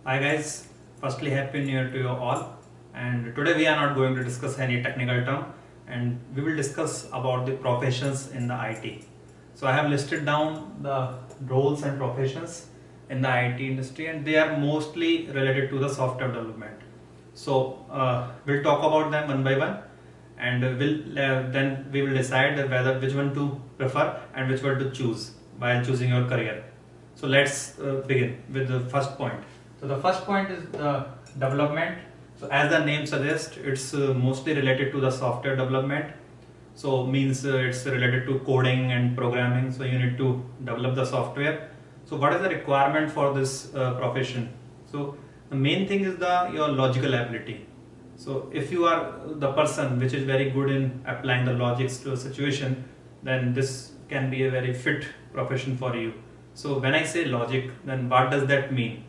Hi guys, firstly happy new year to you all, and today we are not going to discuss any technical term, and we will discuss about the professions in the IT. So I have listed down the roles and professions in the IT industry, and they are mostly related to the software development. So we'll talk about them one by one, and then we will decide that whether which one to prefer and which one to choose while choosing your career. So let's begin with the first point. So the first point is the development. So as the name suggests, it's mostly related to the software development. So means it's related to coding and programming. So you need to develop the software. So what is the requirement for this profession? So the main thing is your logical ability. So if you are the person which is very good in applying the logics to a situation, then this can be a very fit profession for you. So when I say logic, then what does that mean?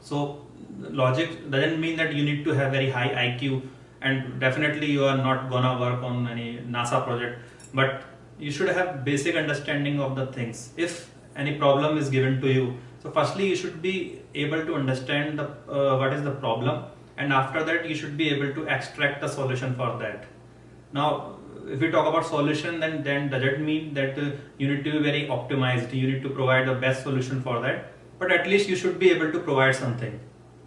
So logic doesn't mean that you need to have very high IQ, and definitely you are not gonna work on any NASA project, but you should have basic understanding of the things. If any problem is given to you, so firstly you should be able to understand what is the problem, and after that you should be able to extract the solution for that. Now if we talk about solution, then does it mean that you need to be very optimized, you need to provide the best solution for that, but at least you should be able to provide something.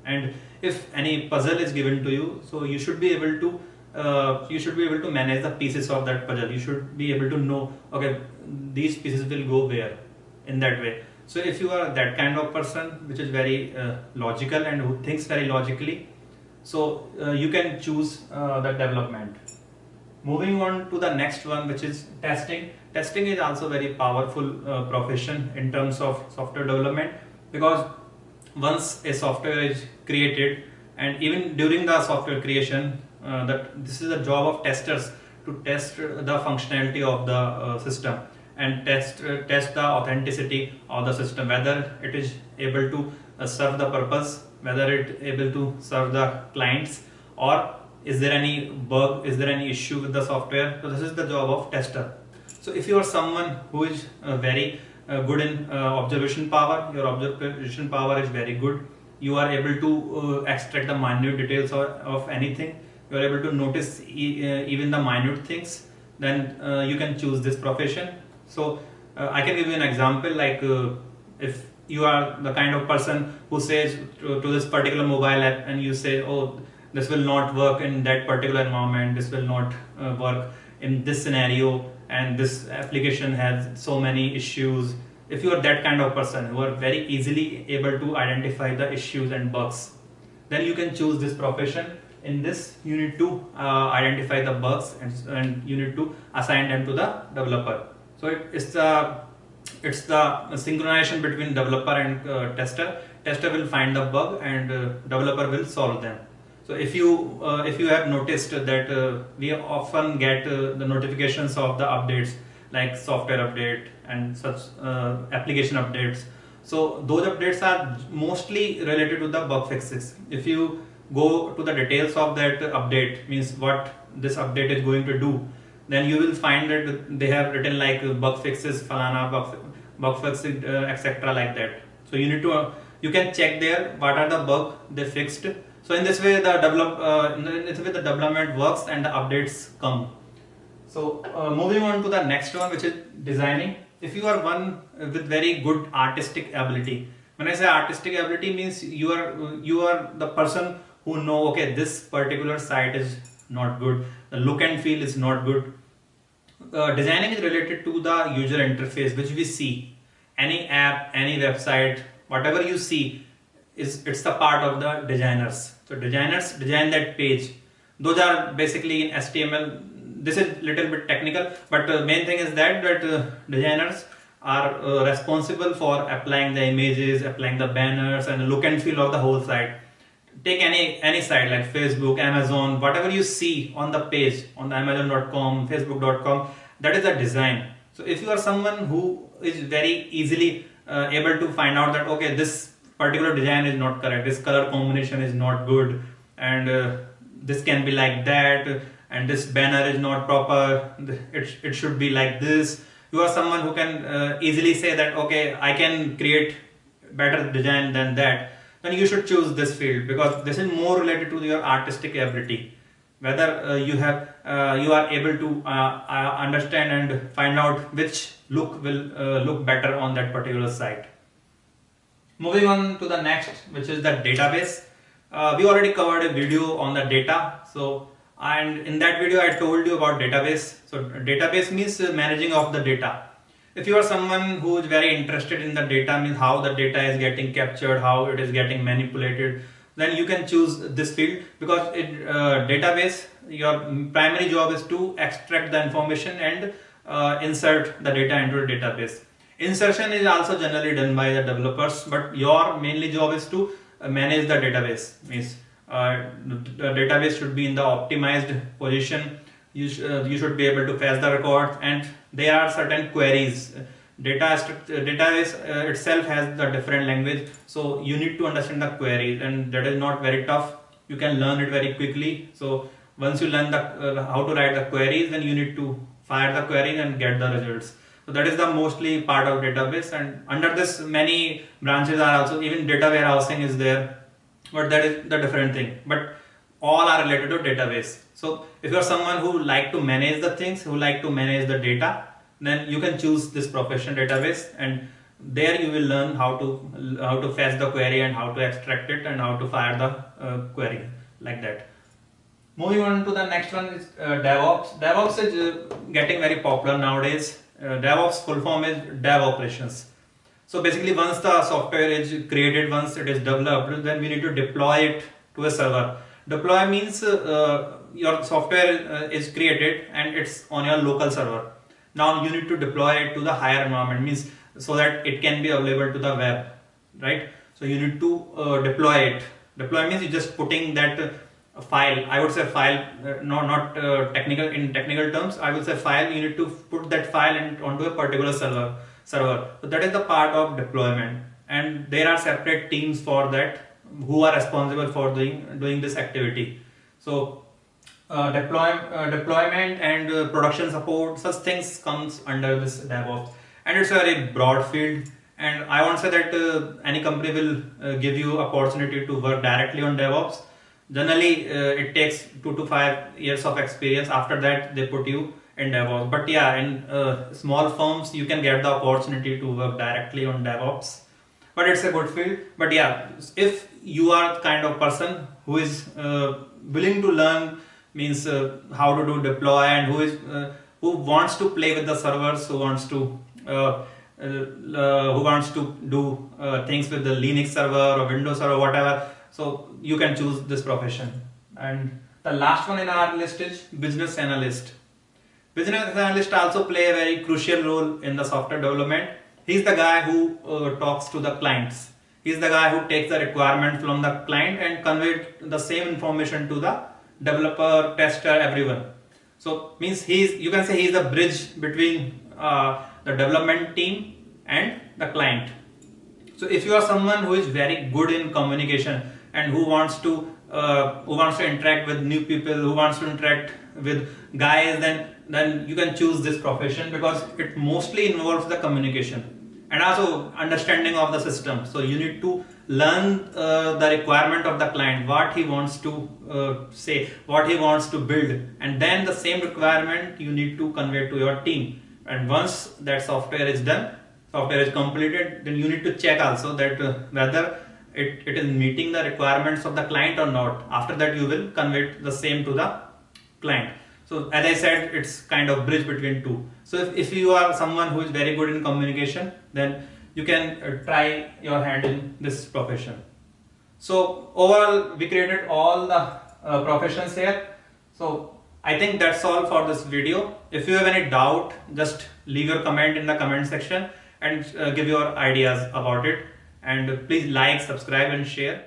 And if any puzzle is given to you, so you should be able to manage the pieces of that puzzle. You should be able to know, okay, these pieces will go where, in that way. So if you are that kind of person which is very logical and who thinks very logically, so you can choose the development. Moving on to the next one, which is testing. Testing is also very powerful profession in terms of software development, because once a software is created, and even during the software creation, that this is the job of testers to test the functionality of the system, and test the authenticity of the system, whether it is able to serve the purpose, whether it able to serve the clients, or is there any bug, is there any issue with the software. So this is the job of tester. So if you are someone who is very good in observation power, your observation power is very good, you are able to extract the minute details of anything, you are able to notice even the minute things, then you can choose this profession. So I can give you an example, like if you are the kind of person who says to this particular mobile app, and you say, oh, this will not work in that particular environment, this will not work in this scenario, and this application has so many issues. If you are that kind of person who are very easily able to identify the issues and bugs, then you can choose this profession. In this, you need to identify the bugs, and you need to assign them to the developer. So it's the synchronization between developer and tester. Tester will find the bug, and developer will solve them. So if you have noticed that we often get the notifications of the updates, like software update and such application updates. So those updates are mostly related to the bug fixes. If you go to the details of that update, means what this update is going to do, then you will find that they have written like bug fixes, falana bug fixes, etc. like that. So you can check there what are the bug they fixed. So in this way the development works and the updates come. So moving on to the next one, which is designing. If you are one with very good artistic ability, when I say artistic ability, means you are the person who know, okay, this particular site is not good, the look and feel is not good. Designing is related to the user interface which we see. Any app, any website, whatever you see, it's the part of the designers. So designers design that page. Those are basically in HTML. This is little bit technical, but main thing is that designers are responsible for applying the images, applying the banners, and the look and feel of the whole site. Take any site like Facebook, Amazon, whatever you see on the page on the Amazon.com, Facebook.com, that is the design. So if you are someone who is very easily able to find out that, okay, this particular design is not correct, this color combination is not good, and this can be like that, and this banner is not proper, it should be like this. You are someone who can easily say that, okay, I can create better design than that. then you should choose this field, because this is more related to your artistic ability, whether you are able to understand and find out which look will look better on that particular site. Moving on to the next, which is the database. We already covered a video on the data. So, and in that video I told you about database. So database means managing of the data. If you are someone who is very interested in the data, means how the data is getting captured, how it is getting manipulated, then you can choose this field, because in database your primary job is to extract the information and insert the data into the database. Insertion is also generally done by the developers, but your mainly job is to manage the database. Means the database should be in the optimized position. You should be able to fetch the records, and there are certain queries. Database itself has the different language, so you need to understand the queries, and that is not very tough. You can learn it very quickly. So once you learn the how to write the queries, then you need to fire the query and get the results. So that is the mostly part of database, and under this many branches are also, even data warehousing is there, but that is the different thing. But all are related to database. So if you are someone who like to manage the things, who like to manage the data, then you can choose this profession, database, and there you will learn how to fetch the query and how to extract it and how to fire the query, like that. Moving on to the next one is DevOps. DevOps is getting very popular nowadays. DevOps full form is Dev Operations. So basically, once the software is created, once it is developed, then we need to deploy it to a server. Deploy means your software is created and it's on your local server. Now you need to deploy it to the higher environment, means so that it can be available to the web, right? So you need to deploy it. Deploy means you just putting that file. I would say file, not technical. In technical terms, I would say file. You need to put that file onto a particular server. So that is the part of deployment, and there are separate teams for that who are responsible for doing this activity. So deployment and production support, such things comes under this DevOps, and it's a very broad field. And I won't say that any company will give you opportunity to work directly on DevOps. Generally, it takes 2 to 5 years of experience. After that, they put you in DevOps. But yeah, in small firms, you can get the opportunity to work directly on DevOps. But it's a good field. But yeah, if you are the kind of person who is willing to learn, means how to do deploy, and who wants to play with the servers, who wants to do things with the Linux server or Windows server, whatever. So you can choose this profession. And the last one in our list is business analyst. Business analyst also play a very crucial role in the software development. He's the guy who talks to the clients. He's the guy who takes the requirement from the client and conveys the same information to the developer, tester, everyone. So means you can say he's the bridge between the development team and the client. So if you are someone who is very good in communication and who wants to interact with new people, who wants to interact with guys, then you can choose this profession, because it mostly involves the communication and also understanding of the system. So you need to learn the requirement of the client, what he wants to say, what he wants to build, and then the same requirement you need to convey to your team. And once that software is done, software is completed, then you need to check also that whether it is meeting the requirements of the client or not. After that, you will convey the same to the client. So as I said, it's kind of bridge between two. So if you are someone who is very good in communication, then you can try your hand in this profession. So overall, we created all the professions here. So I think that's all for this video. If you have any doubt, just leave your comment in the comment section and give your ideas about it. And please like, subscribe and share.